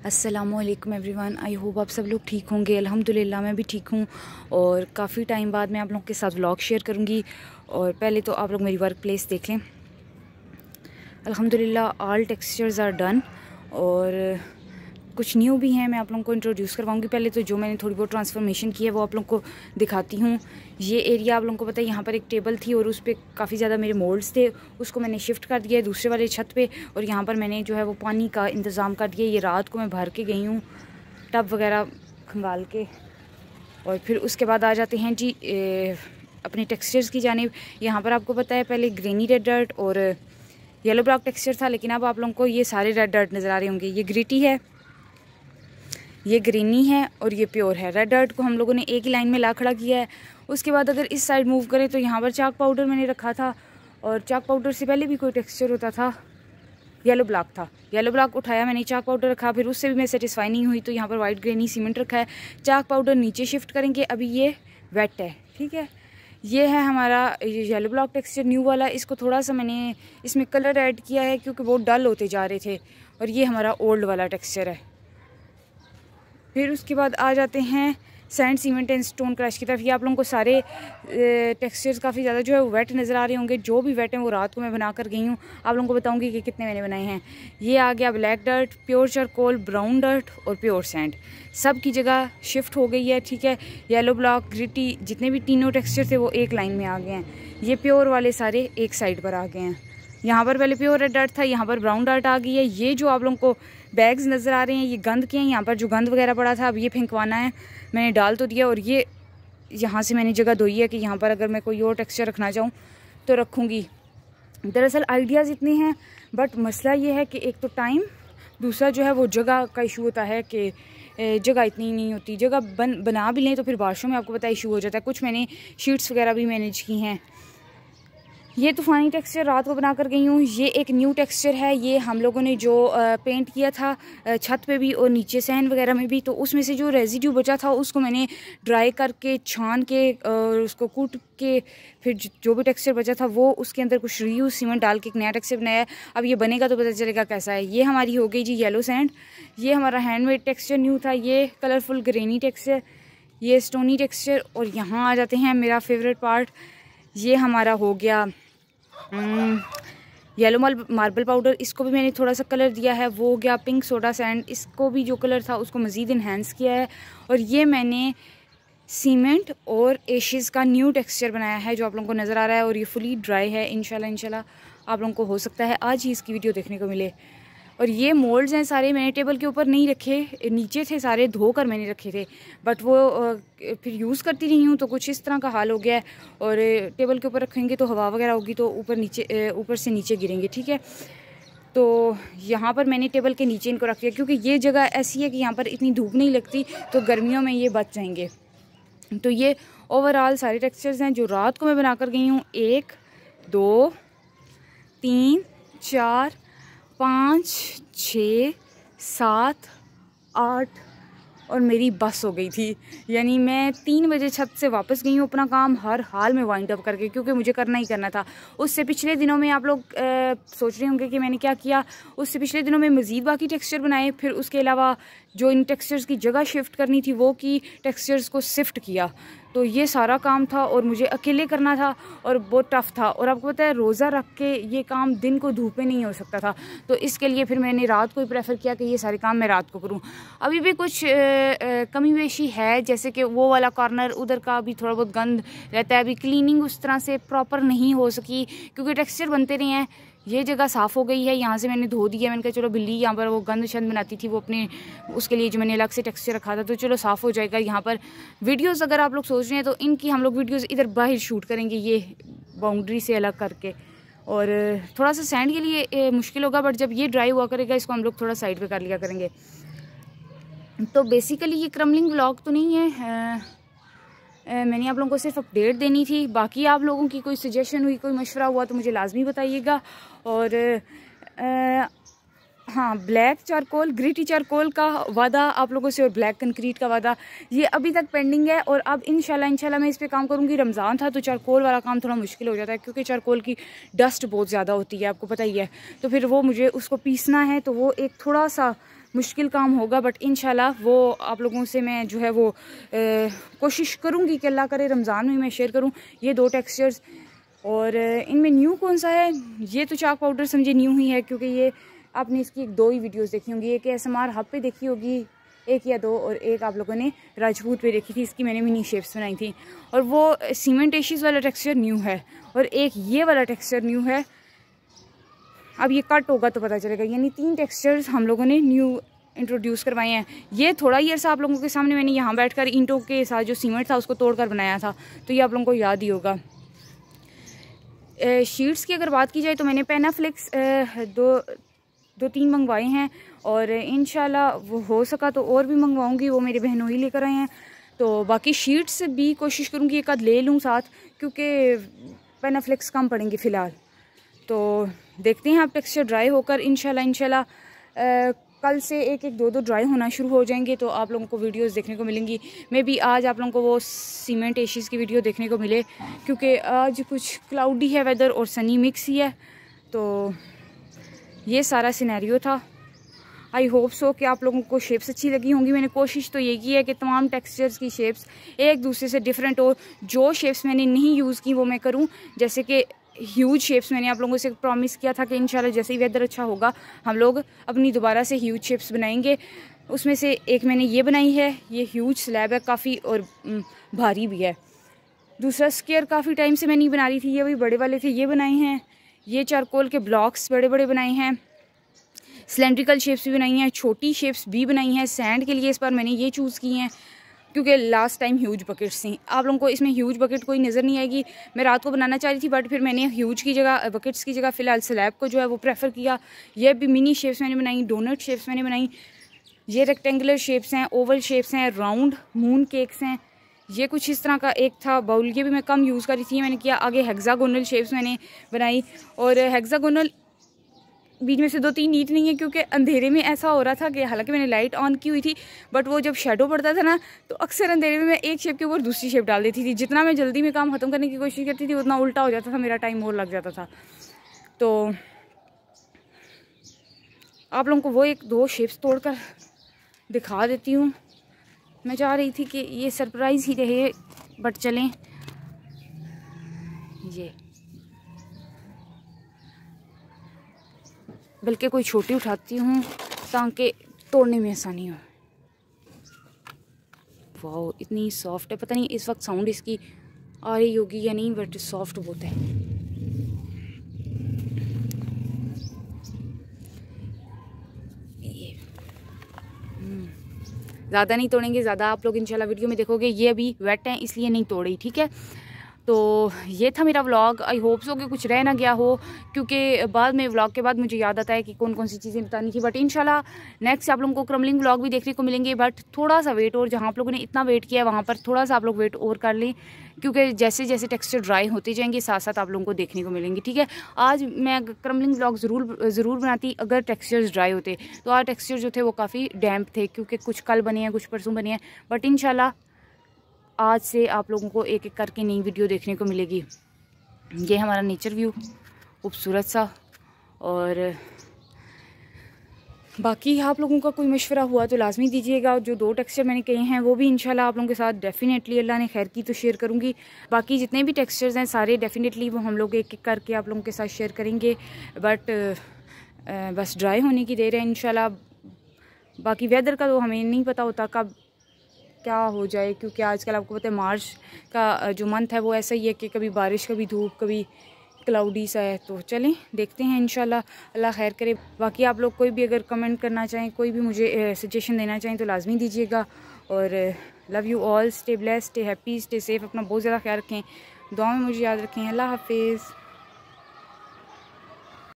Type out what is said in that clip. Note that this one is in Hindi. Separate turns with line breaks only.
अस्सलामुअलैकुम एवरीवन, आई होप आप सब लोग ठीक होंगे। अल्हम्दुलिल्लाह मैं भी ठीक हूँ और काफ़ी टाइम बाद मैं आप लोगों के साथ व्लॉग शेयर करूँगी। और पहले तो आप लोग मेरी वर्क प्लेस देख लें। अल्हम्दुलिल्लाह ऑल टेक्सचर्स आर डन और कुछ न्यू भी हैं, मैं आप लोगों को इंट्रोड्यूस करवाऊंगी। पहले तो जो मैंने थोड़ी बहुत ट्रांसफॉर्मेशन की है वो आप लोगों को दिखाती हूँ। ये एरिया आप लोगों को पता है, यहाँ पर एक टेबल थी और उस पर काफ़ी ज़्यादा मेरे मोल्ड्स थे, उसको मैंने शिफ्ट कर दिया है दूसरे वाले छत पे। और यहाँ पर मैंने जो है वो पानी का इंतज़ाम कर दिया। ये रात को मैं भर के गई हूँ टब वगैरह खंगाल के। और फिर उसके बाद आ जाते हैं जी अपने टेक्सचर्स की जानिब। यहाँ पर आपको पता है पहले ग्रेनी रेड डर्ट और येलो ब्लॉक टेक्सचर था, लेकिन अब आप लोगों को ये सारे रेड डर्ट नज़र आ रहे होंगे। ये ग्रिटी है, ये ग्रीनी है और ये प्योर है। रेड डर्ट को हम लोगों ने एक ही लाइन में ला खड़ा किया है। उसके बाद अगर इस साइड मूव करें तो यहाँ पर चाक पाउडर मैंने रखा था, और चाक पाउडर से पहले भी कोई टेक्सचर होता था, येलो ब्लॉक था। येलो ब्लॉक उठाया मैंने, चाक पाउडर रखा, फिर उससे भी मैं सेटिस्फाई नहीं हुई तो यहाँ पर वाइट ग्रेनी सीमेंट रखा है। चाक पाउडर नीचे शिफ्ट करेंगे, अभी ये वेट है, ठीक है। ये है हमारा येलो ब्लॉक टेक्सचर न्यू वाला। इसको थोड़ा सा मैंने इसमें कलर ऐड किया है क्योंकि बहुत डल होते जा रहे थे। और ये हमारा ओल्ड वाला टेक्सचर है। फिर उसके बाद आ जाते हैं sand cement and stone crush की तरफ। ये आप लोगों को सारे टेक्सचर्स काफ़ी ज़्यादा जो है वो वेट नज़र आ रहे होंगे। जो भी वेट हैं वो रात को मैं बना कर गई हूँ, आप लोगों को बताऊँगी कि कितने मैंने बनाए हैं। ये आ गया black dirt, pure charcoal, brown dirt और प्योर सैंड, सब की जगह शिफ्ट हो गई है, ठीक है। येलो ब्लॉक, ग्रिटी, जितने भी तीनों टेक्सचर थे वो एक लाइन में आ गए हैं। ये प्योर वाले सारे एक साइड पर आ गए हैं। यहाँ पर पहले प्योर रेड डर्ट था, यहाँ पर ब्राउन डर्ट आ गई है। ये जो आप लोगों को बैग्स नज़र आ रहे हैं ये गंद के हैं। यहाँ पर जो गंद वगैरह पड़ा था अब ये फेंकवाना है, मैंने डाल तो दिया। और ये यहाँ से मैंने जगह धोई है कि यहाँ पर अगर मैं कोई और टेक्सचर रखना चाहूँ तो रखूँगी। दरअसल आइडियाज़ इतने हैं, बट मसला ये है कि एक तो टाइम, दूसरा जो है वो जगह का इशू होता है कि जगह इतनी नहीं होती। जगह बना भी लें तो फिर बारिशों में आपको पता है इशू हो जाता है। कुछ मैंने शीट्स वगैरह भी मैनेज की हैं। ये तूफ़ानी टेक्सचर रात को बना कर गई हूँ। ये एक न्यू टेक्सचर है, ये हम लोगों ने जो पेंट किया था छत पे भी और नीचे सहन वगैरह में भी, तो उसमें से जो रेजिड्यू बचा था उसको मैंने ड्राई करके छान के और उसको कूट के फिर जो भी टेक्सचर बचा था वो उसके अंदर कुछ रीयूज सीमेंट डाल के एक नया टेक्सचर बनाया है। अब ये बनेगा तो पता चलेगा कैसा है। ये हमारी हो गई जी येलो सैंड। ये हमारा हैंडमेड टेक्सचर न्यू था, ये कलरफुल ग्रेनी टेक्सचर, ये स्टोनी टेक्सचर। और यहाँ आ जाते हैं मेरा फेवरेट पार्ट, ये हमारा हो गया येलो मार्बल पाउडर। इसको भी मैंने थोड़ा सा कलर दिया है, वो हो गया पिंक सोडा सैंड। इसको भी जो कलर था उसको मज़ीद इन्हेंस किया है। और ये मैंने सीमेंट और एशेज़ का न्यू टेक्सचर बनाया है जो आप लोगों को नज़र आ रहा है। और ये फुली ड्राई है, इंशाल्लाह आप लोगों को हो सकता है आज ही इसकी वीडियो देखने को मिले। और ये मोल्ड्स हैं सारे, मैंने टेबल के ऊपर नहीं रखे, नीचे थे सारे, धोकर मैंने रखे थे, बट वो फिर यूज़ करती रही हूँ तो कुछ इस तरह का हाल हो गया है। और टेबल के ऊपर रखेंगे तो हवा वगैरह होगी तो ऊपर से नीचे गिरेंगे, ठीक है। तो यहाँ पर मैंने टेबल के नीचे इनको रख दिया क्योंकि ये जगह ऐसी है कि यहाँ पर इतनी धूप नहीं लगती, तो गर्मियों में ये बच जाएंगे। तो ये ओवरऑल सारे टेक्सचर्स हैं जो रात को मैं बना कर गई हूँ। 1 2 3 4 5 6 7 8 और मेरी बस हो गई थी। यानी मैं 3 बजे छत से वापस गई हूँ अपना काम हर हाल में वाइंड अप करके, क्योंकि मुझे करना ही करना था। उससे पिछले दिनों में आप लोग सोच रहे होंगे कि मैंने क्या किया। उससे पिछले दिनों में मज़ीद बाकी टेक्सचर बनाए, फिर उसके अलावा जो इन टेक्सचर्स की जगह शिफ्ट करनी थी वो की, टेक्सचर्स को शिफ्ट किया। तो ये सारा काम था और मुझे अकेले करना था और बहुत टफ था। और आपको पता है रोज़ा रख के ये काम दिन को धूप में नहीं हो सकता था, तो इसके लिए फिर मैंने रात को ही प्रेफर किया कि ये सारे काम मैं रात को करूं। अभी भी कुछ कमी बेशी है, जैसे कि वो वाला कॉर्नर उधर का भी थोड़ा बहुत गंद रहता है। अभी क्लीनिंग उस तरह से प्रॉपर नहीं हो सकी क्योंकि टेक्सचर बनते रहे हैं। ये जगह साफ़ हो गई है, यहाँ से मैंने धो दिया। मैंने कहा चलो बिल्ली यहाँ पर वो गंद शंद बनाती थी, वो अपने उसके लिए जो मैंने अलग से टेक्सचर रखा था, तो चलो साफ़ हो जाएगा। यहाँ पर वीडियोस अगर आप लोग सोच रहे हैं तो इनकी हम लोग वीडियोस इधर बाहर शूट करेंगे, ये बाउंड्री से अलग करके। और थोड़ा सा सैंड के लिए मुश्किल होगा, बट जब ये ड्राई हुआ करेगा इसको हम लोग थोड़ा साइड पर कर लिया करेंगे। तो बेसिकली ये क्रम्बलिंग व्लॉग तो नहीं है, मैंने आप लोगों को सिर्फ अपडेट देनी थी। बाकी आप लोगों की कोई सजेशन हुई, कोई मशवरा हुआ तो मुझे लाजमी बताइएगा। और हाँ, ब्लैक चारकोल, ग्रिटी चारकोल का वादा आप लोगों से और ब्लैक कंक्रीट का वादा ये अभी तक पेंडिंग है। और अब इंशाल्लाह मैं इस पे काम करूँगी। रमज़ान था तो चारकोल वाला काम थोड़ा मुश्किल हो जाता है क्योंकि चारकोल की डस्ट बहुत ज़्यादा होती है, आपको पता ही है। तो फिर वो मुझे उसको पीसना है, तो वो एक थोड़ा सा मुश्किल काम होगा, बट इंशाल्लाह वो आप लोगों से मैं जो है वो कोशिश करूँगी कि अल्लाह करे रमज़ान में मैं शेयर करूँ ये 2 टेक्सचर्स। और इनमें न्यू कौन सा है, ये तो चाक पाउडर समझे न्यू ही है, क्योंकि ये आपने इसकी 2 ही वीडियोस देखी होंगी, एक ASMR हब पे देखी होगी 1 या 2, और एक आप लोगों ने राजपूत पे देखी थी, इसकी मैंने मिनी शेप्स बनाई थी। और वो सीमेंटेशियस वाला टेक्सचर न्यू है और एक ये वाला टेक्सचर न्यू है। अब ये कट होगा तो पता चलेगा, यानी 3 टेक्सचर्स हम लोगों ने न्यू इंट्रोड्यूस करवाए हैं। ये थोड़ा ही अर्सा आप लोगों के सामने मैंने यहाँ बैठकर ईंटों के साथ जो सीमेंट था उसको तोड़कर बनाया था, तो ये आप लोगों को याद ही होगा। शीट्स की अगर बात की जाए तो मैंने पेनाफ्लेक्स 2-3 मंगवाए हैं, और इंशाल्लाह वो हो सका तो और भी मंगवाऊंगी, वो मेरे बहनों ही लेकर आए हैं। तो बाकी शीट्स भी कोशिश करूँगी एक आध ले लूँ साथ, क्योंकि पेनाफ्लेक्स कम पड़ेंगे फ़िलहाल। तो देखते हैं आप टेक्सचर ड्राई होकर इंशाल्लाह कल से 1-2 ड्राई होना शुरू हो जाएंगे, तो आप लोगों को वीडियोस देखने को मिलेंगी। मे बी आज आप लोगों को वो सीमेंटेशियस की वीडियो देखने को मिले, क्योंकि आज कुछ क्लाउडी है वेदर और सनी मिक्स ही है। तो ये सारा सिनेरियो था। आई होप सो कि आप लोगों को शेप्स अच्छी लगी होंगी। मैंने कोशिश तो ये की है कि तमाम टेक्सचर्स की शेप्स एक दूसरे से डिफरेंट हो। जो शेप्स मैंने नहीं यूज़ की वो मैं करूँ, जैसे कि ह्यूज शेप्स मैंने आप लोगों से प्रॉमिस किया था कि इंशाल्लाह जैसे ही वेदर अच्छा होगा हम लोग अपनी दोबारा से ह्यूज शेप्स बनाएंगे। उसमें से एक मैंने ये बनाई है, ये ह्यूज स्लैब है काफ़ी और भारी भी है। दूसरा स्क्वायर काफ़ी टाइम से मैं नहीं बना रही थी, ये भी बड़े वाले थे, ये बनाए हैं। ये चारकोल के ब्लॉक्स बड़े बड़े बनाए हैं। सिलेंड्रिकल शेप्स भी बनाई हैं, छोटी शेप्स भी बनाई हैं। सैंड के लिए इस बार मैंने ये चूज़ की हैं, क्योंकि लास्ट टाइम ह्यूज बकेट्स थी। आप लोगों को इसमें ह्यूज बकेट कोई नज़र नहीं आएगी। मैं रात को बनाना चाह रही थी, बट फिर मैंने ह्यूज की जगह, बकेट्स की जगह फ़िलहाल स्लैब को जो है वो प्रेफर किया। ये भी मिनी शेप्स मैंने बनाई, डोनट शेप्स मैंने बनाई। ये रेक्टेंगुलर शेप्स हैं, ओवल शेप्स हैं, राउंड मून केक्स हैं। ये कुछ इस तरह का एक था बाउल, ये भी मैं कम यूज़ कर रही थी, मैंने किया। आगे हेक्सागोनल शेप्स मैंने बनाई, और हेक्सागोनल बीच में से 2-3 नीट नहीं है, क्योंकि अंधेरे में ऐसा हो रहा था कि हालांकि मैंने लाइट ऑन की हुई थी, बट वो जब शेडो पड़ता था ना, तो अक्सर अंधेरे में मैं एक शेप के ऊपर दूसरी शेप डाल देती थी। जितना मैं जल्दी में काम ख़त्म करने की कोशिश करती थी उतना उल्टा हो जाता था, मेरा टाइम और लग जाता था। तो आप लोगों को वो 1-2 शेप्स तोड़कर दिखा देती हूँ। मैं चाह रही थी कि ये सरप्राइज़ ही रहे, बट चलें, ये बल्कि कोई छोटी उठाती हूँ ताकि तोड़ने में आसानी हो। वाह, इतनी सॉफ्ट है, पता नहीं इस वक्त साउंड इसकी आ रही होगी या नहीं, बट सॉफ्ट बहुत है। ये ज़्यादा नहीं तोड़ेंगे, ज़्यादा आप लोग इंशाल्लाह वीडियो में देखोगे। ये अभी वेट हैं इसलिए नहीं तोड़ी, ठीक है। तो ये था मेरा व्लॉग। आई होप सो कि कुछ रह ना गया हो, क्योंकि बाद में व्लॉग के बाद मुझे याद आता है कि कौन कौन सी चीज़ें बतानी थी। बट इंशाल्लाह नेक्स्ट आप लोगों को क्रम्बलिंग व्लॉग भी देखने को मिलेंगे, बट थोड़ा सा वेट, और जहाँ आप लोगों ने इतना वेट किया है वहाँ पर थोड़ा सा आप लोग वेट और कर लें, क्योंकि जैसे जैसे टेक्सचर ड्राई होते जाएंगे साथ साथ आप लोगों को देखने को मिलेंगे, ठीक है। आज मैं क्रम्बलिंग व्लॉग ज़रूर बनाती अगर टेक्सचर्स ड्राई होते। तो आज टेक्सचर जो थे वो काफ़ी डैम्प थे, क्योंकि कुछ कल बने हैं, कुछ परसों बने हैं। बट इंशाल्लाह आज से आप लोगों को एक एक करके नई वीडियो देखने को मिलेगी। ये हमारा नेचर व्यू खूबसूरत सा, और बाकी आप लोगों का कोई मशवरा हुआ तो लाजमी दीजिएगा। और जो 2 टेक्सचर मैंने कहे हैं वो भी इंशाल्लाह आप लोगों के साथ डेफिनेटली अल्लाह ने खैर की तो शेयर करूँगी। बाकी जितने भी टेक्सचर्स हैं सारे डेफिनेटली वो हम लोग एक एक करके आप लोगों के साथ शेयर करेंगे। बट बस ड्राई होने की देर है इंशाल्लाह। बाकी वेदर का तो हमें नहीं पता होता कब क्या हो जाए, क्योंकि आजकल आपको पता है मार्च का जो मंथ है वो ऐसा ही है कि कभी बारिश, कभी धूप, कभी क्लाउडी सा है। तो चलें देखते हैं इंशाल्लाह, अल्लाह खैर करे। बाकी आप लोग कोई भी अगर कमेंट करना चाहें, कोई भी मुझे सजेशन देना चाहें तो लाजमी दीजिएगा। और love you all, stay blessed, stay happy, stay safe, अपना बहुत ज़्यादा ख्याल रखें, दुआ में मुझे याद रखें। अल्लाह हाफिज़।